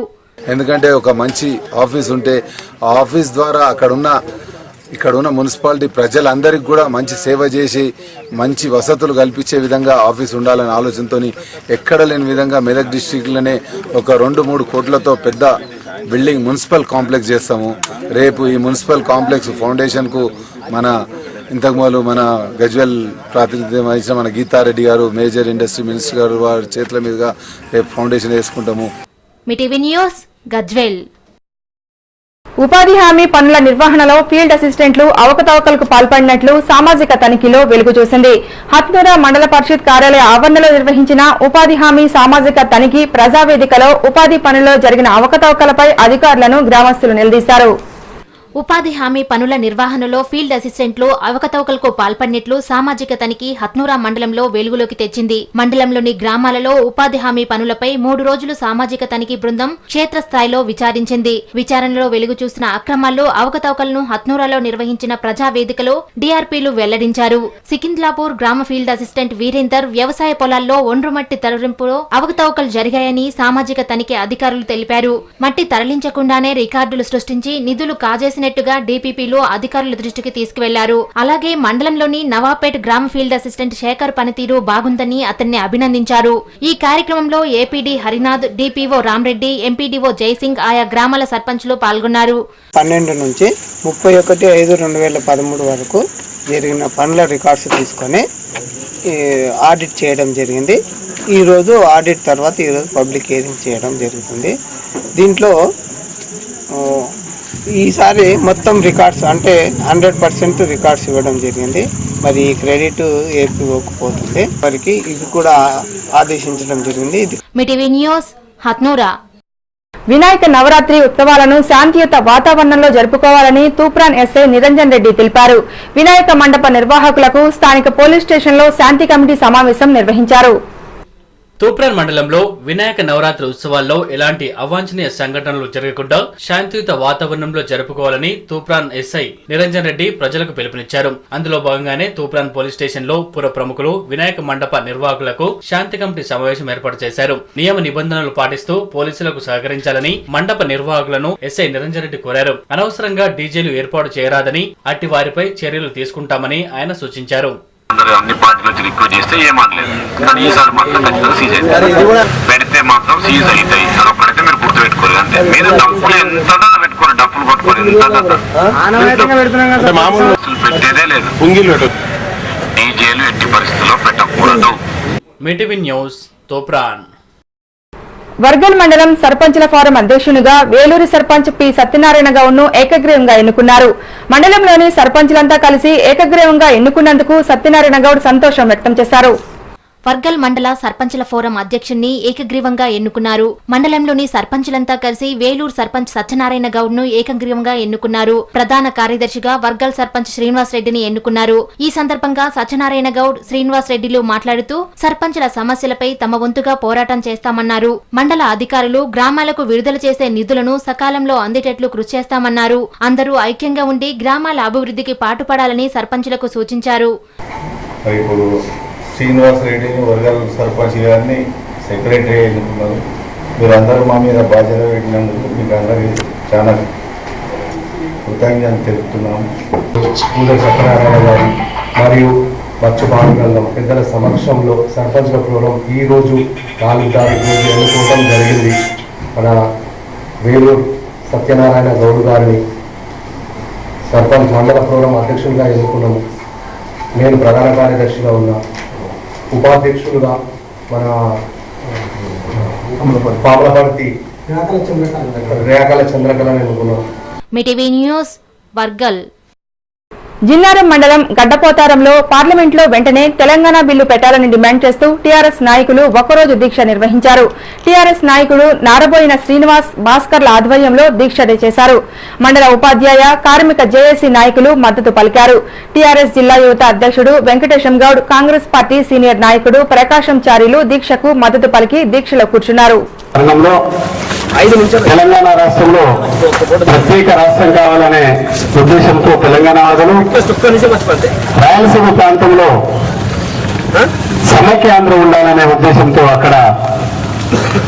ఎందుకంటే ఒక మంచి ఆఫీస్ ఉంటే ఆ ఆఫీస్ ద్వారా ఇక్కడ ఉన్న మున్సిపాలిటీ ప్రజలందరికీ కూడా మంచి సేవ చేసి మంచి వసతులు కల్పించే విధంగా ఆఫీస్ ఉండాలనే ఆలోచనతో ఎక్కడ లేని విధంగా మెదక్ డిస్ట్రిక్ట్లోనే ఒక 2-3 కోట్లతో పెద్ద బిల్డింగ్ మున్సిపల్ కాంప్లెక్స్ చేస్తాము. రేపు ఈ మున్సిపల్ కాంప్లెక్స్ ఫౌండేషన్కు ఇంతకుముందు మన గజ్వేల్ ప్రాతినిధ్యం వహించిన మన గీతారెడ్డి గారు, మేజర్ ఇండస్ట్రీ మినిస్టర్ గారు వారి చేతుల మీదుగా రేపు ఫౌండేషన్ వేసుకుంటాము. మిటివి న్యూస్ గజ్వేల్. ఉపాధి హామీ పనుల నిర్వహణలో ఫీల్డ్ అసిస్టెంట్లు అవకతవకలకు పాల్పడినట్లు సామాజిక తనిఖీలో వెలుగు చూసింది. హత్నూర మండల పరిషత్ కార్యాలయ ఆవరణలో నిర్వహించిన ఉపాధి హామీ సామాజిక తనిఖీ ప్రజావేదికలో ఉపాధి పనుల్లో జరిగిన అవకతవకలపై అధికారులను గ్రామస్తులు నిలదీశారు. ఉపాధి హామీ పనుల నిర్వహణలో ఫీల్డ్ అసిస్టెంట్లు అవకతవకలకు పాల్పడినట్లు సామాజిక తనిఖీ హత్నూరా మండలంలో వెలుగులోకి తెచ్చింది. మండలంలోని గ్రామాలలో ఉపాధి హామీ పనులపై 3 రోజులు సామాజిక తనిఖీ బృందం క్షేత్రస్థాయిలో విచారించింది. విచారణలో వెలుగు చూసిన అక్రమాల్లో అవకతవకలను హత్నూరాలో నిర్వహించిన ప్రజావేదికలో డీఆర్పీలు వెల్లడించారు. సికింద్లాపూర్ గ్రామ ఫీల్డ్ అసిస్టెంట్ వీరేందర్ వ్యవసాయ పొలాల్లో ఒండ్రుమట్టి తరలింపులో అవకతవకలు జరిగాయని సామాజిక తనిఖీ అధికారులు తెలిపారు. మట్టి తరలించకుండానే రికార్డులు సృష్టించి నిధులు కాజేసిన డీపీపీలు అధికారుల దృష్టికి తీసుకువెళ్లారు. అలాగే మండలంలోని నవాపేట్ గ్రామ ఫీల్డ్ అసిస్టెంట్ శేఖర్ పనితీరు బాగుందని అతన్ని అభినందించారు. ఈ కార్యక్రమంలో APD Harinath, DPO Ram Reddy, MPDO Jaising, ఆయా గ్రామాల సర్పంచ్లు పాల్గొన్నారు. 12 నుంచి 31/5/2013 వరకు జరిగిన పనుల రికార్డ్స్ తీసుకొని ఆడిట్ చేయడం జరిగింది. ఈరోజు ఆడిట్ తర్వాత ఈరోజు పబ్లిక్ హియరింగ్ చేయడం జరుగుతుంది. దీంట్లో ఈసారి మొత్తం రికార్డ్స్ అంటే 100% రికార్డ్స్ ఇవ్వడం జరిగింది. మరి ఈ క్రెడిట్ ఏపీఓకి పోతుంది. వారికి ఇది కూడా ఆదేశించడం జరిగింది. మిటివి న్యూస్ హత్నూరా. వినాయక నవరాత్రి ఉత్సవాలను శాంతియుత వాతావరణంలో జరుపుకోవాలని తూప్రాన్ ఎస్ఐ నిరంజన్ రెడ్డి తెలిపారు. వినాయక మండప నిర్వాహకులకు స్థానిక పోలీస్ స్టేషన్లో శాంతి కమిటీ సమావేశం నిర్వహించారు. తూప్రాన్ మండలంలో వినాయక నవరాత్రి ఉత్సవాల్లో ఎలాంటి అవాంఛనీయ సంఘటనలు జరగకుండా శాంతియుత వాతావరణంలో జరుపుకోవాలని తూప్రాన్ ఎస్ఐ నిరంజన్ రెడ్డి ప్రజలకు పిలుపునిచ్చారు. అందులో భాగంగానే తూప్రాన్ పోలీస్ స్టేషన్ లో పుర ప్రముఖులు వినాయక మండప నిర్వాహకులకు శాంతి కమిటీ సమావేశం ఏర్పాటు చేశారు. నియమ నిబంధనలు పాటిస్తూ పోలీసులకు సహకరించాలని మండప నిర్వాహకులను ఎస్ఐ నిరంజన్ రెడ్డి కోరారు. అనవసరంగా డీజేలు ఏర్పాటు చేయరాదని, అట్టి వారిపై చర్యలు తీసుకుంటామని ఆయన సూచించారు. అన్ని పార్టీల నుంచి రిక్వెస్ట్ చేస్తే ఏమనలేదు, కానీ ఈసారి మాత్రం ఖచ్చితంగా సీజ్ అవుతాయి. పెడితే మాత్రం సీజ్ అవుతాయి. అదొక్కడైతే మీరు గుర్తు పెట్టుకోరు. అంతే. మీరు డబ్బులు ఎంత పెట్టుకోరు, డబ్బులు పట్టుకోరు, పెట్టేదే లేదు. డీజేలు ఎట్టి పరిస్థితుల్లో పెట్టకూడదు. మిటివి న్యూస్ తూప్రాన్. వర్గల్ మండలం సర్పంచుల ఫోరం అధ్యక్షునిగా వేలూరు సర్పంచ్ పి సత్యనారాయణ గౌడ్ను ఏకగ్రీవంగా ఎన్నుకున్నారు. మండలంలోని సర్పంచులంతా కలిసి ఏకగ్రీవంగా ఎన్నుకున్నందుకు సత్యనారాయణ గౌడ్ సంతోషం వ్యక్తం చేశారు. వర్గల్ మండల సర్పంచుల ఫోరం అధ్యక్షుణ్ణి ఏకగ్రీవంగా ఎన్నుకున్నారు. మండలంలోని సర్పంచులంతా కలిసి వేలూరు సర్పంచ్ సత్యనారాయణ గౌడ్ ను ఏకగ్రీవంగా ఎన్నుకున్నారు. ప్రధాన కార్యదర్శిగా వర్గల్ సర్పంచ్ శ్రీనివాస్ రెడ్డిని ఎన్నుకున్నారు. ఈ సందర్భంగా సత్యనారాయణ గౌడ్, శ్రీనివాస్ రెడ్డిలు మాట్లాడుతూ సర్పంచుల సమస్యలపై తమ వంతుగా పోరాటం చేస్తామన్నారు. మండల అధికారులు గ్రామాలకు విడుదల చేసే నిధులను సకాలంలో అందేటట్లు కృషి చేస్తామన్నారు. అందరూ ఐక్యంగా ఉండి గ్రామాల అభివృద్ధికి పాటుపడాలని సర్పంచులకు సూచించారు. శ్రీనివాస్ రెడ్డిని వర్గాల సర్పంచ్ గారిని సెక్రటరీ ఎన్నుకున్నారు. మీరందరూ మా మీద బాధ్యత పెట్టినందుకు మీకు అందరికీ చాలా కృతజ్ఞతలు తెలుపుతున్నాము. పూజ సత్యనారాయణ గారు మరియు మచ్చు పాల్గొనడం పెద్దల సమక్షంలో సర్పంచ్ల ఫోరం ఈరోజు 4 తారీఖు ఎన్నుకోవడం జరిగింది. మన వేలూరు సత్యనారాయణ గౌడ్ గారిని సర్పంచ్ మండల ప్రోగ్రాం అధ్యక్షుడిగా ఎన్నుకున్నాము. నేను ప్రధాన కార్యదర్శిగా ఉన్నా. ఉపాధ్యక్షులుగా మన పాపలపర్తి రేఖల చంద్రకళను ఎన్నుకున్నాం. మీటీవీ న్యూస్ వర్గల్. జిన్నారం మండలం గడ్డపోతారంలో పార్లమెంట్లో వెంటనే తెలంగాణ బిల్లు పెట్టాలని డిమాండ్ చేస్తూ టీఆర్ఎస్ నాయకులు ఒక్కరోజు దీక్ష నిర్వహించారు. టీఆర్ఎస్ నాయకుడు నారబోయిన శ్రీనివాస్ భాస్కర్ల ఆధ్వర్యంలో దీక్ష చేశారు. మండల ఉపాధ్యాయ కార్మిక జేఏసీ నాయకులు మద్దతు పలికారు. టీఆర్ఎస్ జిల్లా యువత అధ్యక్షుడు వెంకటేశం గౌడ్, కాంగ్రెస్ పార్టీ సీనియర్ నాయకుడు ప్రకాశం చారిలు దీక్షకు మద్దతు పలికి దీక్షలో కూర్చున్నారు. తెలంగాణ రాష్ట్రంలో ప్రత్యేక రాష్ట్రం కావాలనే ఉద్దేశంతో తెలంగాణ వాదులు రాయలసీమ ప్రాంతంలో సమైక్య ఆంధ్ర ఉండాలనే ఉద్దేశంతో అక్కడ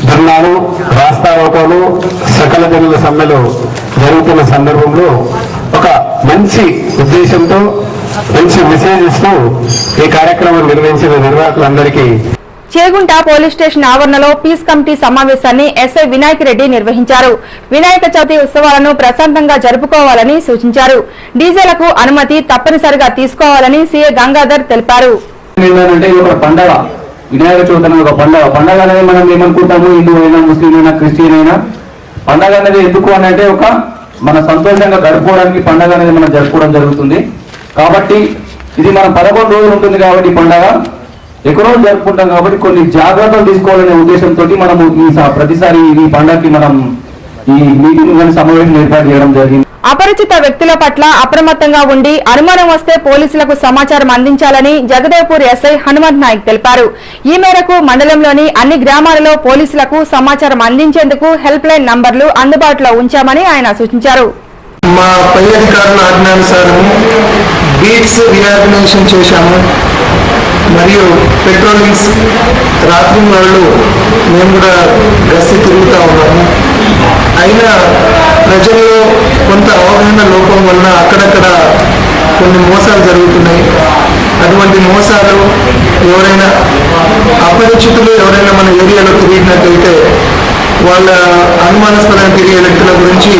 ధర్నాలు, రాస్తారోకోలు, సకల జనుల సమ్మెలు జరుగుతున్న సందర్భంలో ఒక మంచి ఉద్దేశంతో మంచి మెసేజ్ ఇస్తూ ఈ కార్యక్రమం నిర్వహించిన నిర్వాహకులందరికీ చేగుంట పోలీస్ స్టేషన్ ఆవరణలో పీస్ కమిటీ సమావేశాన్ని ఎస్ఐ వినాయక్ రెడ్డి నిర్వహించారు. వినాయక చవితి ఉత్సవాలను ప్రశాంతంగా జరుపుకోవాలని సూచించారు. డీజేలకు అనుమతి తప్పనిసరిగా తీసుకోవాలని సీఏ గంగాధర్ తెలిపారు. పండగ వినాయక చవితి అనేది ఒక పండగ అనేది మనం ఏమనుకుంటాము, హిందూ అయినా ముస్లిం అయినా క్రిస్టియన్ అయినా పండగ అనేది ఎందుకు అని అంటే ఒక మన సంతోషంగా గడుపుకోవడానికి పండగ అనేది మనం జరుపుకోవడం జరుగుతుంది. కాబట్టి ఇది మనం 11 రోజులు ఉంటుంది కాబట్టి పండగ ఎక్కువ రోజులు జరుపుకుంటాం కాబట్టి కొన్ని జాగ్రత్తలు తీసుకోవాలనే ఉద్దేశంతో మనము ప్రతిసారి ఈ పండగకి మనం ఈ మీటింగ్ కానీ సమావేశం ఏర్పాటు చేయడం జరిగింది. అపరిచిత వ్యక్తుల పట్ల అప్రమత్తంగా ఉండి అనుమానం వస్తే పోలీసులకు సమాచారం అందించాలని జగదేవ్పూర్ ఎస్ఐ హనుమంత్ నాయక్ తెలిపారు. ఈ మేరకు మండలంలోని అన్ని గ్రామాలలో పోలీసులకు సమాచారం అందించేందుకు హెల్ప్ లైన్ నంబర్లు అందుబాటులో ఉంచామని ఆయన సూచించారు. మా పై అధికారుల ఆజ్ఞానుసారం బీట్స్ రీఆర్గనైజేషన్ చేశాము. మరియు పెట్రోలింగ్స్ రాత్రి వాళ్ళు మేము కూడా గస్తీ తిరుగుతూ ఉన్నాము. అయినా ప్రజల్లో కొంత అవగాహన లోపం వలన అక్కడక్కడ కొన్ని మోసాలు జరుగుతున్నాయి. అటువంటి మోసాలు ఎవరైనా అపరిచితులు ఎవరైనా మన ఏరియాలో తిరిగినట్టయితే వాళ్ళ అనుమానాస్పదంగా తిరిగే వ్యక్తుల గురించి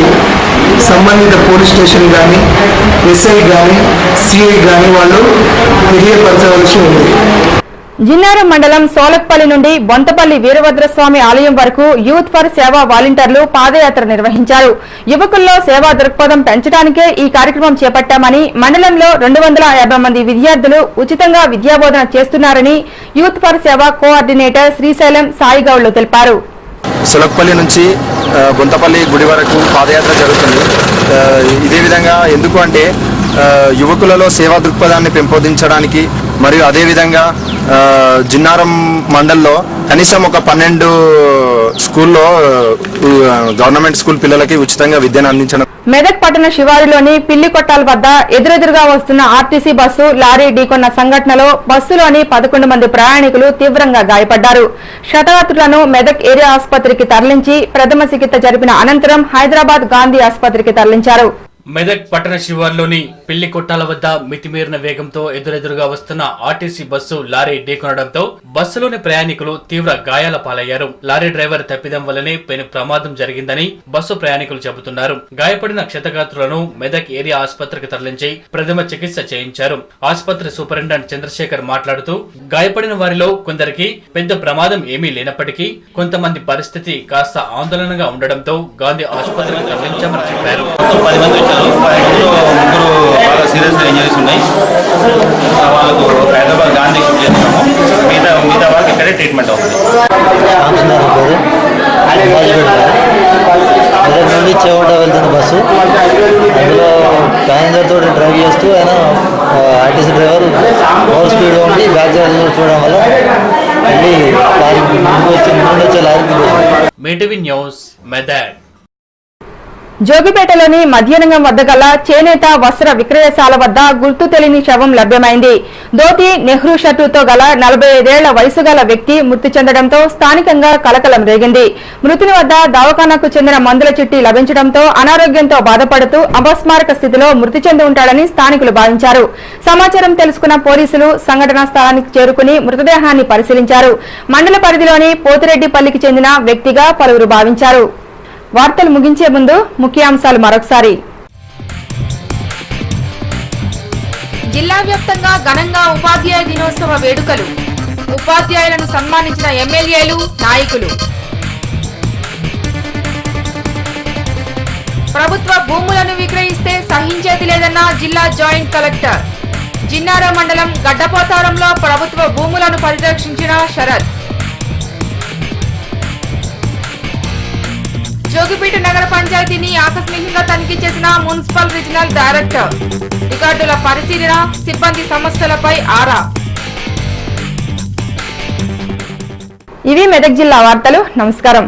సంబంధిత పోలీస్ స్టేషన్ కానీ ఎస్ఐ కానీ సిఐ కానీ వాళ్ళు తెలియపరచవలసి ఉంది. జిన్నారం మండలం సోలక్పల్లి నుండి బొంతపల్లి వీరభద్రస్వామి ఆలయం వరకు యూత్ ఫర్ సేవా వాలంటీర్లు పాదయాత్ర నిర్వహించారు. యువకుల్లో సేవా దృక్పథం పెంచడానికే ఈ కార్యక్రమం చేపట్టామని, మండలంలో 250 మంది విద్యార్థులు ఉచితంగా విద్యాబోధన చేస్తున్నారని యూత్ ఫర్ సేవా కోఆర్డినేటర్ శ్రీశైలం సాయిగౌడ్లు తెలిపారు. సొలక్పల్లి నుంచి బొంతపల్లి గుడి వరకు పాదయాత్ర జరుగుతుంది. ఇదే విధంగా ఎందుకు అంటే యువకులలో సేవా దృక్పథాన్ని పెంపొందించడానికి మరియు అదేవిధంగా జిన్నారం మండల్లో కనీసం ఒక 12 స్కూల్లో గవర్నమెంట్ స్కూల్ పిల్లలకి ఉచితంగా విద్యను అందించడం. మెదక్ పట్టణ శివారులోని పిల్లికొట్టాల వద్ద ఎదురెదురుగా వస్తున్న ఆర్టీసీ బస్సు లారీ ఢీకొన్న సంఘటనలో బస్సులోని 11 మంది ప్రయాణికులు తీవ్రంగా గాయపడ్డారు. క్షతగాత్రులను మెదక్ ఏరియా ఆసుపత్రికి తరలించి ప్రథమ చికిత్స జరిపిన అనంతరం హైదరాబాద్ గాంధీ ఆసుపత్రికి తరలించారు. మెదక్ పట్టణ శివార్లోని పిల్లి కొట్టాల వద్ద మితిమీరిన వేగంతో ఎదురెదురుగా వస్తున్న ఆర్టీసీ బస్సు లారీ ఢీకొనడంతో బస్సులోని ప్రయాణికులు తీవ్ర గాయాల పాలయ్యారు. లారీ డ్రైవర్ తప్పిదం వల్లనే పెను ప్రమాదం జరిగిందని బస్సు ప్రయాణికులు చెబుతున్నారు. గాయపడిన క్షతగాత్రులను మెదక్ ఏరియా ఆసుపత్రికి తరలించి ప్రథమ చికిత్స చేయించారు. ఆసుపత్రి సూపరింటెండెంట్ చంద్రశేఖర్ మాట్లాడుతూ గాయపడిన వారిలో కొందరికి పెద్ద ప్రమాదం ఏమీ లేనప్పటికీ కొంతమంది పరిస్థితి కాస్త ఆందోళనగా ఉండడంతో గాంధీ ఆసుపత్రికి తరలించామని చెప్పారు. 10 మంది వచ్చారు. 5 బాగా సీరియస్గా ఇంజరీస్ ఉన్నాయి. వాళ్ళకు హైదరాబాద్ గాంధీ షిఫ్ట్ చేస్తున్నాము. మిగతా వాళ్ళకి ఇక్కడే ట్రీట్మెంట్ అవుతుంది. మెదక్ నుండి చేగుంట వెళ్తున్న బస్సు, అందులో ప్యాసింజర్ తోటి డ్రైవ్ చేస్తూ ఆయన ఆర్టీసీ డ్రైవర్ ఓవర్ స్పీడ్గా ఉండి బ్యాక్ సైడ్ చూడడం వల్ల వెళ్ళి లారీ ముందు వచ్చే లారీకి. న్యూస్ మెదక్. జోగిపేటలోని మధ్యరంగం వద్ద గల చేనేత వస్త్ర విక్రయశాల వద్ద గుర్తు తెలియని శవం లభ్యమైంది. ధోతి, నెహ్రూ షర్టుతో గల 45 ఏళ్ల వయసు గల వ్యక్తి మృతి చెందడంతో స్థానికంగా కలకలం రేగింది. మృతుని వద్ద దవాఖానాకు చెందిన మందుల చిట్టి లభించడంతో అనారోగ్యంతో బాధపడుతూ అపస్మారక స్థితిలో మృతి చెంది ఉంటాడని స్థానికులు భావించారు. సమాచారం తెలుసుకున్న పోలీసులు సంఘటనా స్థలానికి చేరుకుని మృతదేహాన్ని పరిశీలించారు. మండల పరిధిలోని పోతిరెడ్డిపల్లికి చెందిన వ్యక్తిగా పలువురు భావించారు. వార్తలు ముగించే ముందు ముఖ్యాంశాలు మరొకసారి. జిల్లా వ్యాప్తంగా ఘనంగా ఉపాధ్యాయ దినోత్సవ వేడుకలు. ఉపాధ్యాయులను సన్మానించిన ఎమ్మెల్యేలు, నాయకులు. ప్రభుత్వ భూములను విక్రయిస్తే సహించేది లేదన్న జిల్లా జాయింట్ కలెక్టర్. జిన్నార మండలం గడ్డపోతారంలో ప్రభుత్వ భూములను పరిరక్షించిన శరత్. జోగిపేట నగర పంచాయతీని ఆకస్మికంగా తనిఖీ చేసిన మున్సిపల్ రీజనల్ డైరెక్టర్. రికార్డుల పరిశీలన, సిబ్బంది సమస్యలపై ఆరా. ఇవి మెదక్ జిల్లా వార్తలు. నమస్కారం.